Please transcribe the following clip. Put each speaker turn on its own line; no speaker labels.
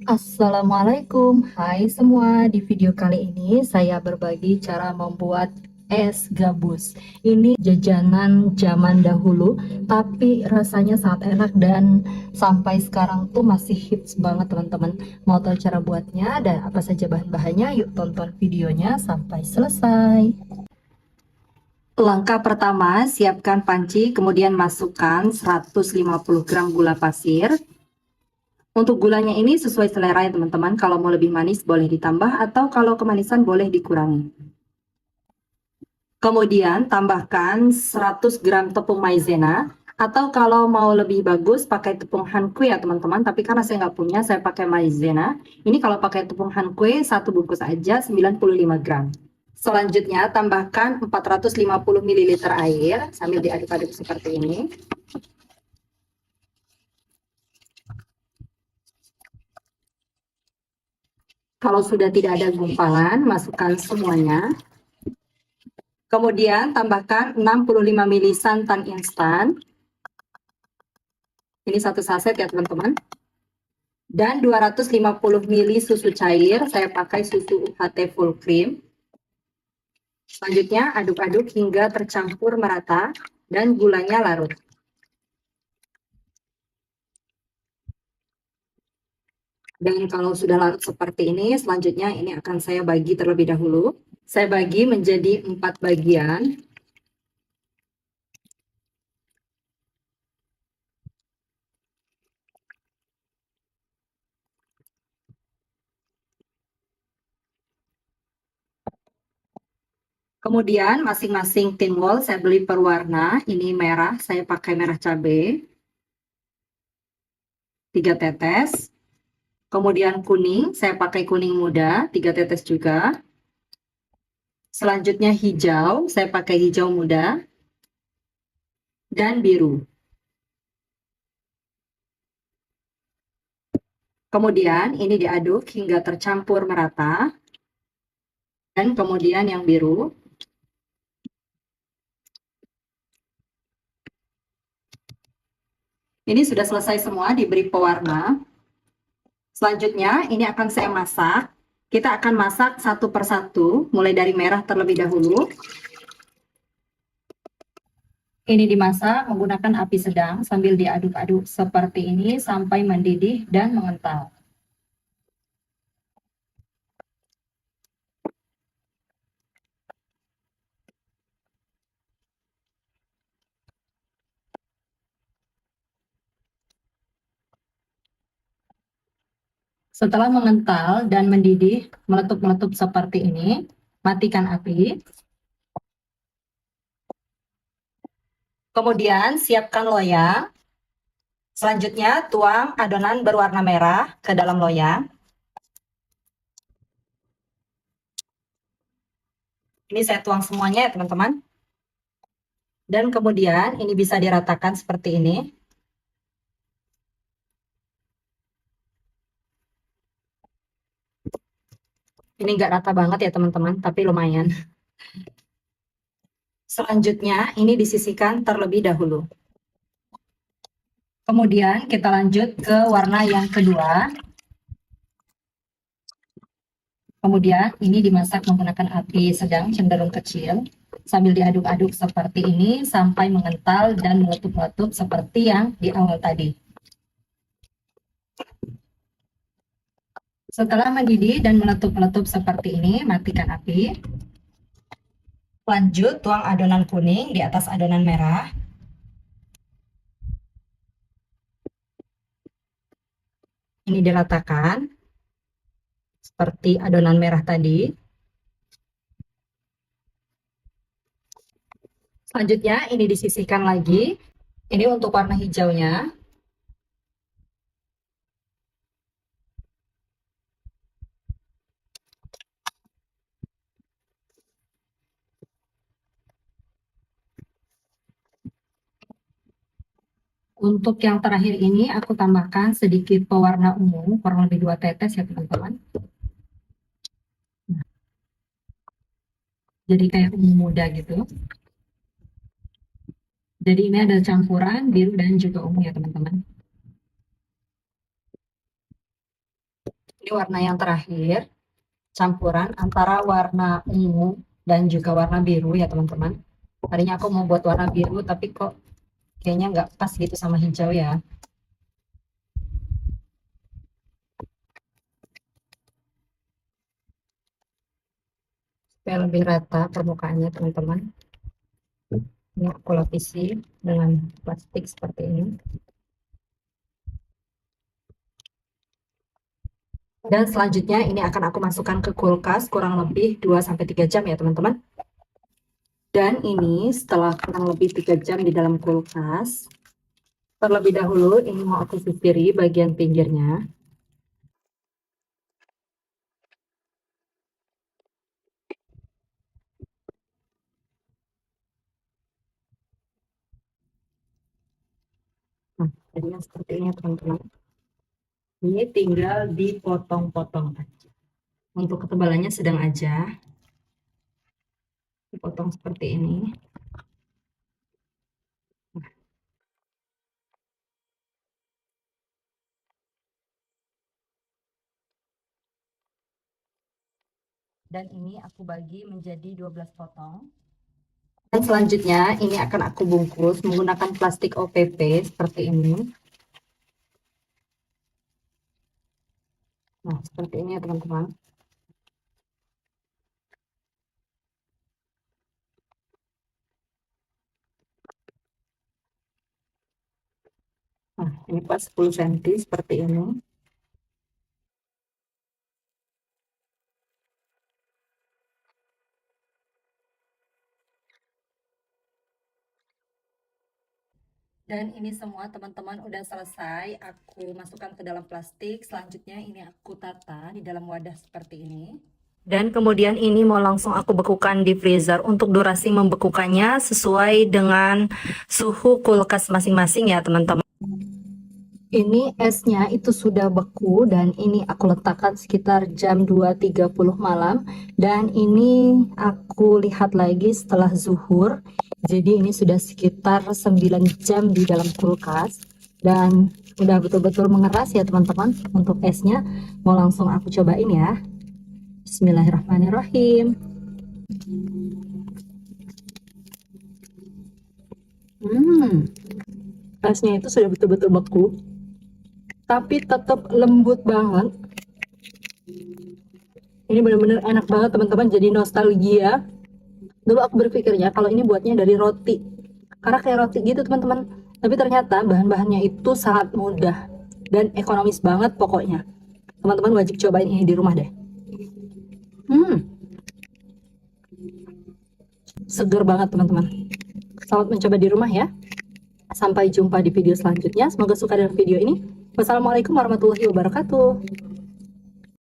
Assalamualaikum, hai semua. Di video kali ini saya berbagi cara membuat es gabus. Ini jajanan zaman dahulu, tapi rasanya sangat enak dan sampai sekarang tuh masih hits banget teman-teman. Mau tahu cara buatnya dan apa saja bahan-bahannya? Yuk tonton videonya sampai selesai. Langkah pertama, siapkan panci, kemudian masukkan 150 gram gula pasir. Untuk gulanya ini sesuai selera ya teman-teman. Kalau mau lebih manis boleh ditambah atau kalau kemanisan boleh dikurangi. Kemudian tambahkan 100 gram tepung maizena. Atau kalau mau lebih bagus pakai tepung hankui ya teman-teman. Tapi karena saya nggak punya, saya pakai maizena. Ini kalau pakai tepung hankui, satu bungkus aja 95 gram. Selanjutnya tambahkan 450 ml air sambil diaduk-aduk seperti ini. Kalau sudah tidak ada gumpalan, masukkan semuanya. Kemudian tambahkan 65 ml santan instan. Ini satu saset ya teman-teman. Dan 250 ml susu cair. Saya pakai susu UHT full cream. Selanjutnya aduk-aduk hingga tercampur merata dan gulanya larut. Dan kalau sudah larut seperti ini, selanjutnya ini akan saya bagi terlebih dahulu. Saya bagi menjadi 4 bagian. Kemudian masing-masing tin wall saya beli per warna. Ini merah, saya pakai merah cabai. 3 tetes. Kemudian kuning, saya pakai kuning muda, 3 tetes juga. Selanjutnya hijau, saya pakai hijau muda. Dan biru. Kemudian ini diaduk hingga tercampur merata. Dan kemudian yang biru. Ini sudah selesai semua diberi pewarna. Selanjutnya ini akan saya masak. Kita akan masak satu persatu, mulai dari merah terlebih dahulu. Ini dimasak menggunakan api sedang sambil diaduk-aduk seperti ini sampai mendidih dan mengental. Setelah mengental dan mendidih, meletup-meletup seperti ini, matikan api. Kemudian siapkan loyang. Selanjutnya tuang adonan berwarna merah ke dalam loyang. Ini saya tuang semuanya ya teman-teman. Dan kemudian ini bisa diratakan seperti ini. Ini nggak rata banget ya teman-teman, tapi lumayan. Selanjutnya ini disisihkan terlebih dahulu. Kemudian kita lanjut ke warna yang kedua. Kemudian ini dimasak menggunakan api sedang cenderung kecil. Sambil diaduk-aduk seperti ini sampai mengental dan meletup-letup seperti yang di awal tadi. Setelah mendidih dan meletup-letup seperti ini, matikan api. Lanjut tuang adonan kuning di atas adonan merah. Ini diratakan seperti adonan merah tadi. Selanjutnya ini disisihkan lagi. Ini untuk warna hijaunya. Untuk yang terakhir ini aku tambahkan sedikit pewarna ungu, kurang lebih 2 tetes ya teman-teman. Jadi kayak ungu muda gitu. Jadi ini ada campuran biru dan juga ungu ya teman-teman. warna yang terakhir, campuran antara warna ungu dan juga warna biru ya teman-teman. Tadinya aku mau buat warna biru, tapi kok kayaknya nggak pas gitu sama hijau ya. Supaya lebih rata permukaannya teman-teman. Ini aku lapisi dengan plastik seperti ini. Dan selanjutnya ini akan aku masukkan ke kulkas kurang lebih 2-3 jam ya teman-teman. Dan ini setelah kurang lebih 3 jam di dalam kulkas, terlebih dahulu ini mau aku sisiri bagian pinggirnya. Nah, jadinya seperti ini teman-teman. Ini tinggal dipotong-potong aja. Untuk ketebalannya sedang aja. Dipotong seperti ini. Dan ini aku bagi menjadi 12 potong. Dan selanjutnya ini akan aku bungkus menggunakan plastik OPP seperti ini. Nah, seperti ini ya teman-teman. Nah, ini pas 10 cm seperti ini. Dan ini semua teman-teman udah selesai aku masukkan ke dalam plastik. Selanjutnya ini aku tata di dalam wadah seperti ini. Dan kemudian ini mau langsung aku bekukan di freezer. Untuk durasi membekukannya sesuai dengan suhu kulkas masing-masing ya teman-teman. Ini esnya itu sudah beku dan ini aku letakkan sekitar jam 2.30 malam. Dan ini aku lihat lagi setelah zuhur. Jadi ini sudah sekitar 9 jam di dalam kulkas. Dan udah betul-betul mengeras ya teman-teman untuk esnya. Mau langsung aku cobain ya. Bismillahirrahmanirrahim. Esnya itu sudah betul-betul beku, tapi tetap lembut banget. Ini benar-benar enak banget teman-teman, jadi nostalgia. Dulu aku berpikirnya kalau ini buatnya dari roti, karena kayak roti gitu teman-teman. Tapi ternyata bahan-bahannya itu sangat mudah dan ekonomis banget pokoknya. Teman-teman wajib cobain ini di rumah deh. Seger banget teman-teman. Selamat mencoba di rumah ya. Sampai jumpa di video selanjutnya. Semoga suka dengan video ini. Wassalamualaikum warahmatullahi wabarakatuh.